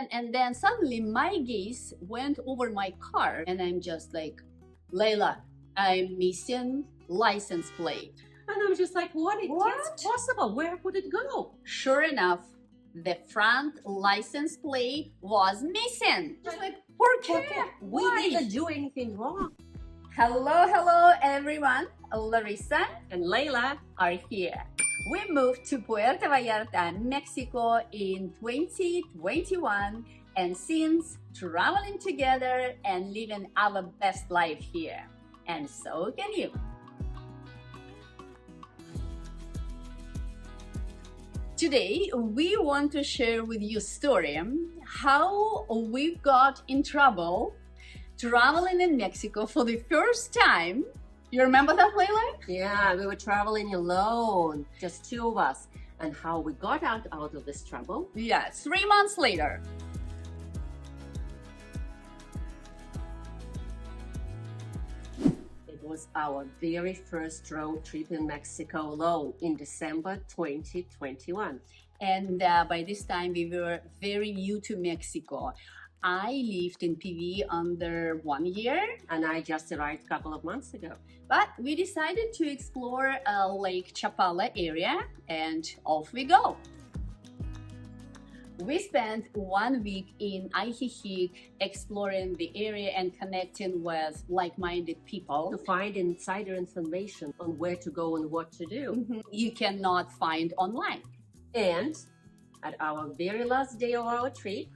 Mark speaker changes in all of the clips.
Speaker 1: And then suddenly my gaze went over my car and I'm just like, Laila, I'm missing license plate.
Speaker 2: And I'm just like, what?
Speaker 1: What?
Speaker 2: It's possible. Where would it go?
Speaker 1: Sure enough, the front license plate was missing. Just like, Puerto,
Speaker 2: We didn't do anything wrong.
Speaker 1: Hello everyone. Larissa
Speaker 2: And Laila
Speaker 1: are here. We moved to Puerto Vallarta, Mexico in 2021 and since traveling together and living our best life here. And so can you. Today, we want to share with you a story how we got in trouble traveling in Mexico for the first time. You remember that, Laila?
Speaker 2: Yeah, we were traveling alone, just two of us, and how we got out of this trouble.
Speaker 1: Yeah, 3 months later.
Speaker 2: It was our very first road trip in Mexico alone in December 2021.
Speaker 1: And by this time, we were very new to Mexico. I lived in PV under 1 year.
Speaker 2: And I just arrived a couple of months ago.
Speaker 1: But we decided to explore Lake Chapala area and off we go. We spent 1 week in Ajijic exploring the area and connecting with like-minded people.
Speaker 2: To find insider information on where to go and what to do.
Speaker 1: You cannot find online.
Speaker 2: And at our very last day of our trip,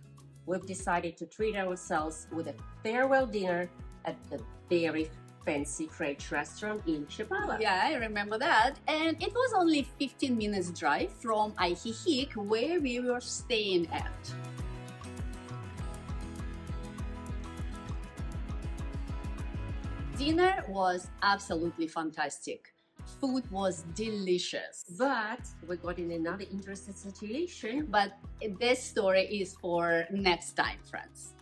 Speaker 2: we've decided to treat ourselves with a farewell dinner at the very fancy French restaurant in Chapala.
Speaker 1: Yeah, I remember that. And it was only 15 minutes drive from Ajijic where we were staying at. Dinner was absolutely fantastic. Food was delicious.
Speaker 2: But we got in another interesting situation.
Speaker 1: But this story is for next time, friends.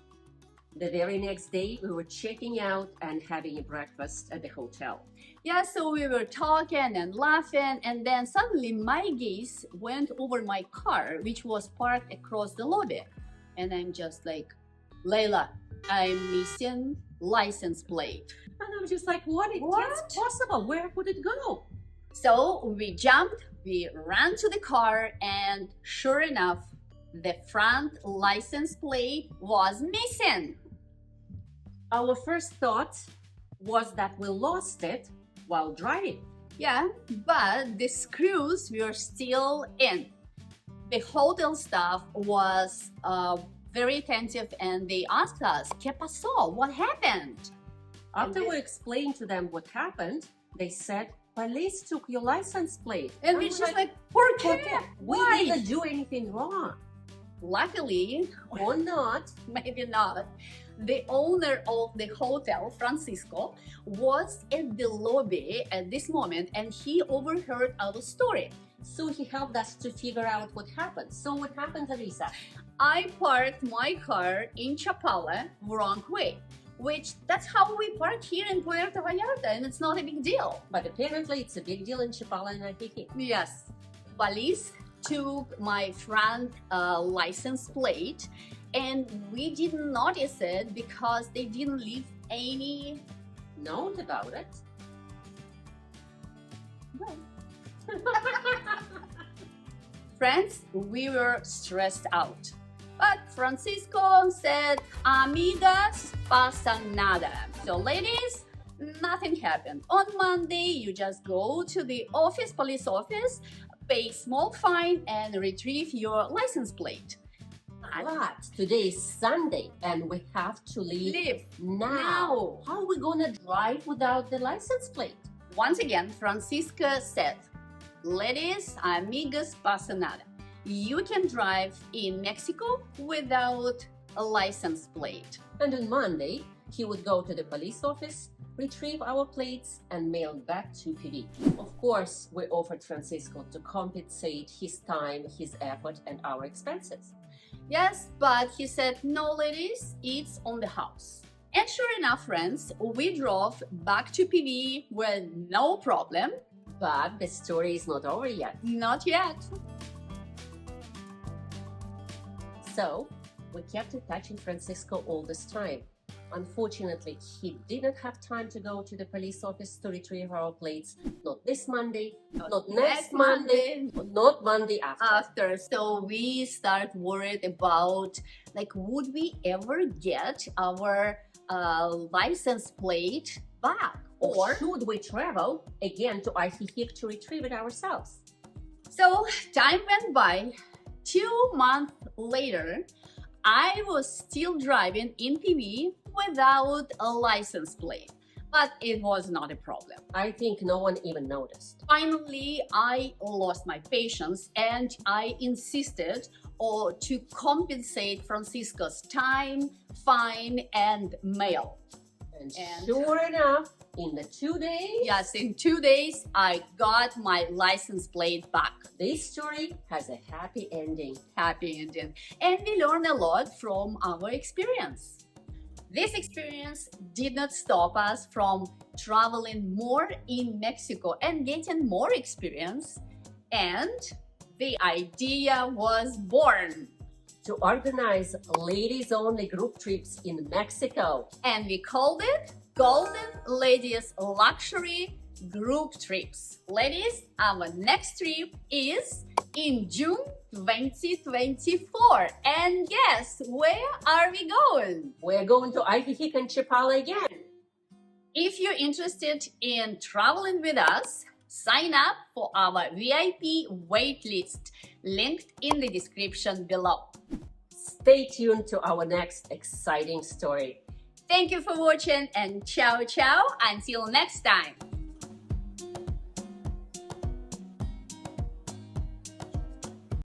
Speaker 2: The very next day, we were checking out and having a breakfast at the hotel.
Speaker 1: Yeah, so we were talking and laughing, and then suddenly my gaze went over my car, which was parked across the lobby. And I'm just like, Laila, I'm missing license plate.
Speaker 2: And I'm just like, what? It's possible. Where would it go?
Speaker 1: So we jumped, we ran to the car, and sure enough, the front license plate was missing.
Speaker 2: Our first thought was that we lost it while driving.
Speaker 1: Yeah, but the screws were still in. The hotel staff was very attentive and they asked us, ¿Qué pasó? What happened?
Speaker 2: After we explained to them what happened, they said, police took your license plate.
Speaker 1: And we're just like, ¿Por qué?
Speaker 2: We
Speaker 1: Why?
Speaker 2: didn't do anything wrong.
Speaker 1: Luckily,
Speaker 2: Or not.
Speaker 1: maybe not, the owner of the hotel, Francisco, was at the lobby at this moment and he overheard our story.
Speaker 2: So he helped us to figure out what happened. So what happened, Larissa?
Speaker 1: I parked my car in Chapala wrong way, which that's how we park here in Puerto Vallarta and it's not a big deal.
Speaker 2: But apparently it's a big deal in Chapala and Ajijic.
Speaker 1: Yes, police took my front license plate and we didn't notice it because they didn't leave any
Speaker 2: Note about it.
Speaker 1: Friends, we were stressed out. But Francisco said, amigas, pasa nada. So ladies, nothing happened. On Monday, you just go to the police office, pay small fine and retrieve your license plate.
Speaker 2: But today is Sunday and we have to leave now. How are we gonna drive without the license plate?
Speaker 1: Once again, Francisca said, ladies, amigas, pasa nada. You can drive in Mexico without a license plate.
Speaker 2: And on Monday, he would go to the police office, retrieve our plates, and mail back to PV. Of course, we offered Francisco to compensate his time, his effort, and our expenses.
Speaker 1: Yes, but he said, no, ladies, it's on the house. And sure enough, friends, we drove back to PV with no problem.
Speaker 2: But the story is not over yet.
Speaker 1: Not yet.
Speaker 2: So, We kept in touch in Francisco all this time. Unfortunately, he didn't have time to go to the police office to retrieve our plates. Not this Monday, not next Monday, not Monday after.
Speaker 1: So we start worried about, like, would we ever get our license plate back?
Speaker 2: Or should we travel again to Ajijic to retrieve it ourselves?
Speaker 1: So time went by. 2 months later, I was still driving in PV without a license plate, but it was not a problem.
Speaker 2: I think no one even noticed.
Speaker 1: Finally, I lost my patience and I insisted to compensate Francisco's time, fine, and mail.
Speaker 2: And sure enough, in the 2 days...
Speaker 1: Yes, in 2 days, I got my license plate back.
Speaker 2: This story has a happy ending.
Speaker 1: Happy ending. And we learned a lot from our experience. This experience did not stop us from traveling more in Mexico and getting more experience. And the idea was born
Speaker 2: to organize ladies-only group trips in Mexico.
Speaker 1: And we called it Golden Ladies Luxury Group Trips. Ladies, our next trip is in June 2024. And guess, where are we going?
Speaker 2: We're going to Ajijic and Chapala again.
Speaker 1: If you're interested in traveling with us, sign up for our VIP waitlist, linked in the description below.
Speaker 2: Stay tuned to our next exciting story.
Speaker 1: Thank you for watching and ciao ciao until next time.